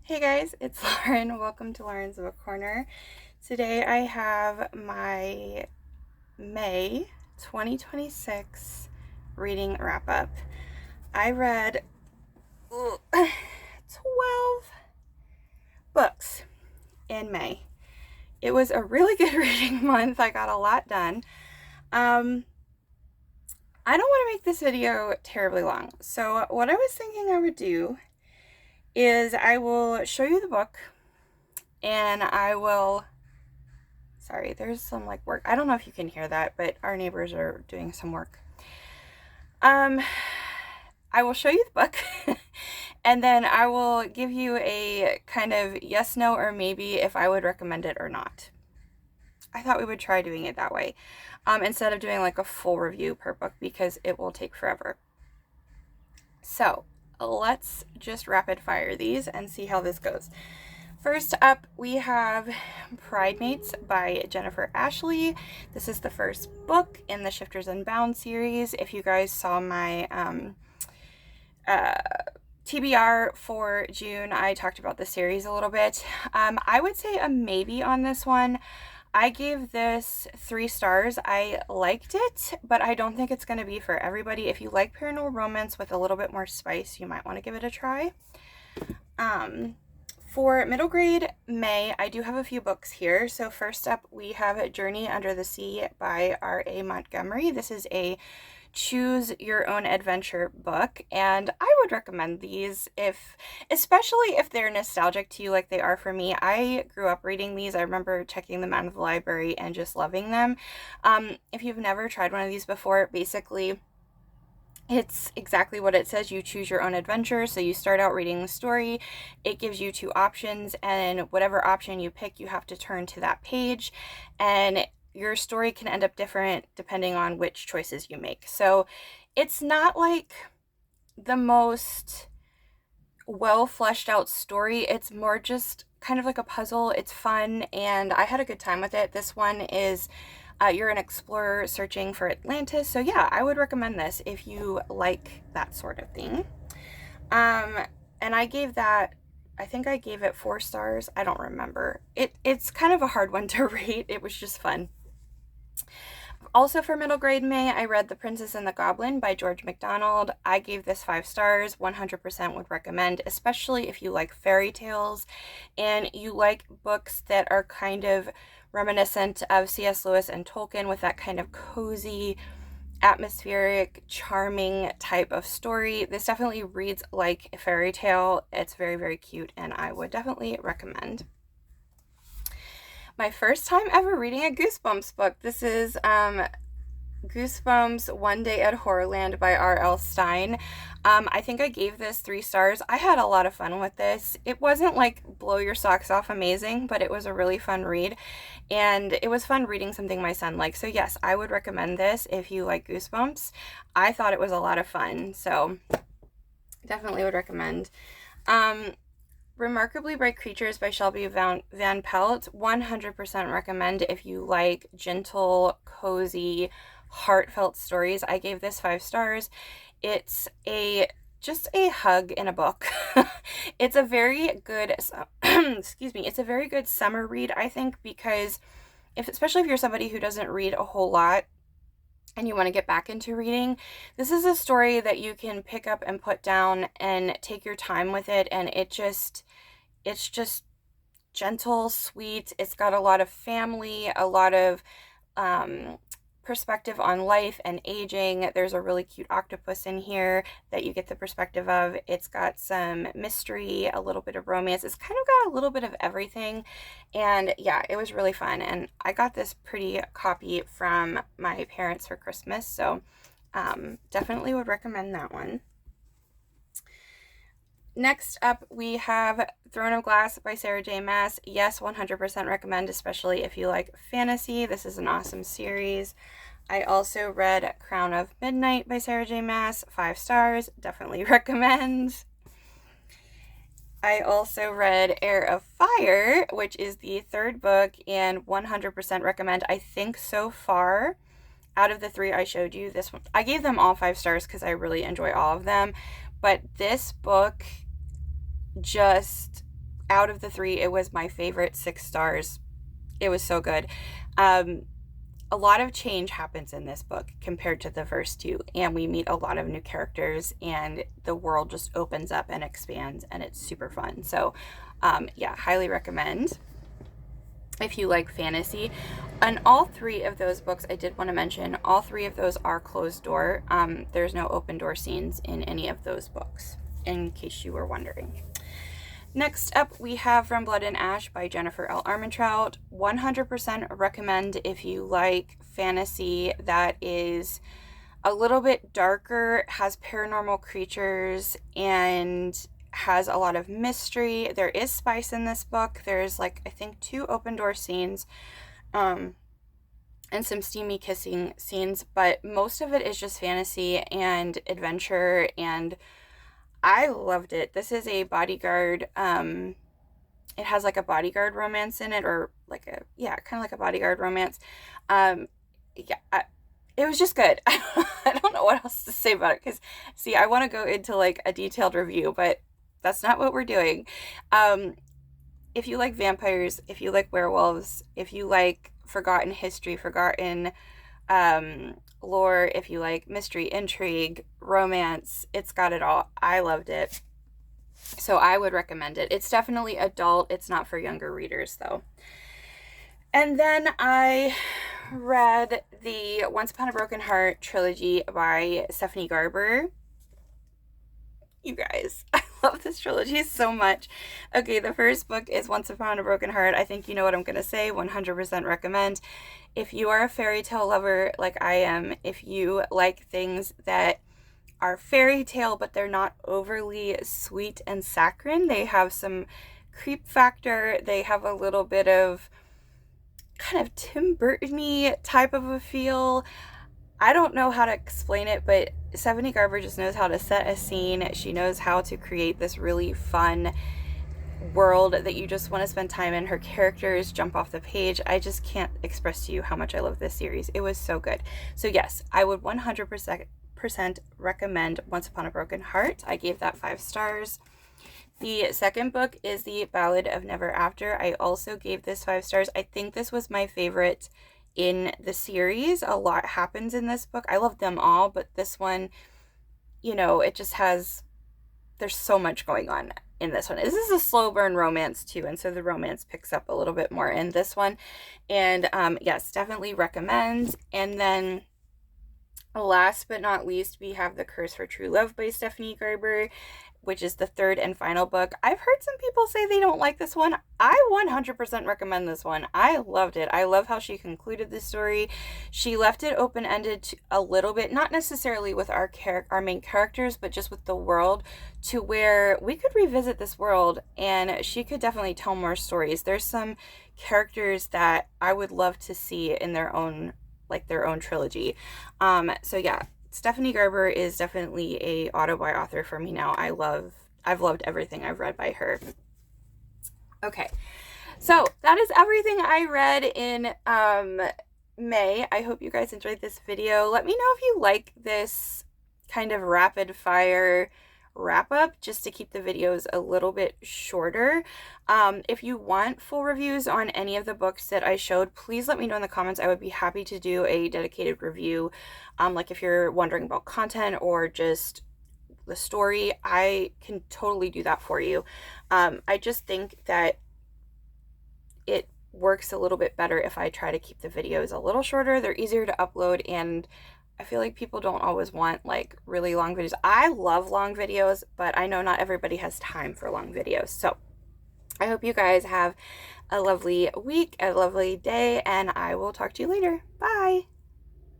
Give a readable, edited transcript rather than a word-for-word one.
Hey guys, it's Lauren. Welcome to Lauren's Book Corner. Today I have my May 2026 reading wrap up. I read 12 books in May. It was a really good reading month. I got a lot done. I don't want to make this video terribly long. So what I was thinking I would do is I will show you the book and sorry, there's some work. I don't know if you can hear that, but our neighbors are doing some work. I will show you the book and then I will give you a kind of yes, no, or maybe if I would recommend it or not. I thought we would try doing it that way instead of doing a full review per book because it will take forever. So let's just rapid fire these and see how this goes. First up, we have Pridemates by Jennifer Ashley. This is the first book in the Shifters Unbound series. If you guys saw my TBR for June, I talked about the series a little bit. I would say a maybe on this one. I gave this 3 stars. I liked it, but I don't think it's going to be for everybody. If you like paranormal romance with a little bit more spice, you might want to give it a try. For middle grade May, I do have a few books here. So first up, we have Journey Under the Sea by R.A. Montgomery. This is a choose your own adventure book, and I would recommend these especially if they're nostalgic to you like they are for me. I grew up reading these. I remember checking them out of the library and just loving them. If you've never tried one of these before, basically it's exactly what it says. You choose your own adventure. So you start out reading the story. It gives you 2 options, and whatever option you pick, you have to turn to that page, and your story can end up different depending on which choices you make. So it's not like the most well fleshed out story. It's more just kind of like a puzzle. It's fun, and I had a good time with it. This one is you're an explorer searching for Atlantis. So yeah, I would recommend this if you like that sort of thing. And I think I gave it 4 stars. I don't remember. It's kind of a hard one to rate. It was just fun. Also for middle grade May, I read The Princess and the Goblin by George MacDonald. I gave this 5 stars, 100% would recommend, especially if you like fairy tales and you like books that are kind of reminiscent of C.S. Lewis and Tolkien with that kind of cozy, atmospheric, charming type of story. This definitely reads like a fairy tale. It's very, very cute, and I would definitely recommend. My first time ever reading a Goosebumps book. This is Goosebumps One Day at Horrorland by R.L. Stine. I think I gave this 3 stars. I had a lot of fun with this. It wasn't blow your socks off amazing, but it was a really fun read, and it was fun reading something my son liked. So yes, I would recommend this if you like Goosebumps. I thought it was a lot of fun, so definitely would recommend. Remarkably Bright Creatures by Shelby Van Pelt. 100% recommend if you like gentle, cozy, heartfelt stories. I gave this 5 stars. It's just a hug in a book. It's a very good excuse me, it's a very good summer read, I think, because especially if you're somebody who doesn't read a whole lot and you want to get back into reading, this is a story that you can pick up and put down and take your time with it, and it's just gentle, sweet. It's got a lot of family, a lot of perspective on life and aging. There's a really cute octopus in here that you get the perspective of. It's got some mystery, a little bit of romance. It's kind of got a little bit of everything, and yeah, it was really fun. And I got this pretty copy from my parents for Christmas, so definitely would recommend that one. Next up, we have Throne of Glass by Sarah J. Maas. Yes, 100% recommend, especially if you like fantasy. This is an awesome series. I also read Crown of Midnight by Sarah J. Maas. 5 stars. Definitely recommend. I also read Heir of Fire, which is the 3rd book, and 100% recommend. I think so far, out of the 3 I showed you, this one, I gave them all 5 stars because I really enjoy all of them. But this book just out of the 3, it was my favorite. 6 stars. It was so good. A lot of change happens in this book compared to the first 2, and we meet a lot of new characters, and the world just opens up and expands, and it's super fun. So yeah, highly recommend if you like fantasy. And all 3 of those books, I did want to mention, all 3 of those are closed door. There's no open door scenes in any of those books, in case you were wondering. Next up, we have From Blood and Ash by Jennifer L. Armentrout. 100% recommend if you like fantasy that is a little bit darker, has paranormal creatures, and has a lot of mystery. There is spice in this book. There's like, I think 2 open door scenes, and some steamy kissing scenes, but most of it is just fantasy and adventure, and I loved it. This is a bodyguard, it has like a bodyguard romance in it, or like a, yeah, kind of like a bodyguard romance. Yeah, it was just good. I don't know what else to say about it, because see, I want to go into like a detailed review, but that's not what we're doing. If you like vampires, if you like werewolves, if you like forgotten history, forgotten lore, if you like mystery, intrigue, romance, it's got it all. I loved it. So I would recommend it. It's definitely adult. It's not for younger readers though. And then I read the Once Upon a Broken Heart trilogy by Stephanie Garber. You guys, I love this trilogy so much. Okay, the first book is Once Upon a Broken Heart. I think you know what I'm going to say. 100% recommend. If you are a fairy tale lover like I am, if you like things that are fairy tale but they're not overly sweet and saccharine, they have some creep factor, they have a little bit of kind of Tim Burton-y type of a feel. I don't know how to explain it, but Stephanie Garber just knows how to set a scene. She knows how to create this really fun world that you just want to spend time in. Her characters jump off the page. I just can't express to you how much I love this series. It was so good. So yes, I would 100% recommend Once Upon a Broken Heart. I gave that 5 stars. The second book is The Ballad of Never After. I also gave this 5 stars. I think this was my favorite in the series. A lot happens in this book. I love them all, but this one, you know, it just has, there's so much going on in this one. This is a slow burn romance too, and so the romance picks up a little bit more in this one. And yes, definitely recommend. And then last but not least, we have The Curse for True Love by Stephanie Garber, which is the 3rd and final book. I've heard some people say they don't like this one. I 100% recommend this one. I loved it. I love how she concluded the story. She left it open-ended a little bit, not necessarily with our main characters, but just with the world, to where we could revisit this world and she could definitely tell more stories. There's some characters that I would love to see in their own trilogy. So yeah, Stephanie Garber is definitely a auto-buy author for me now. I've loved everything I've read by her. Okay, so that is everything I read in May. I hope you guys enjoyed this video. Let me know if you like this kind of rapid fire wrap up, just to keep the videos a little bit shorter. If you want full reviews on any of the books that I showed, please let me know in the comments. I would be happy to do a dedicated review. Like if you're wondering about content or just the story, I can totally do that for you. I just think that it works a little bit better if I try to keep the videos a little shorter. They're easier to upload, and I feel like people don't always want like really long videos. I love long videos, but I know not everybody has time for long videos. So I hope you guys have a lovely week, a lovely day, and I will talk to you later. Bye.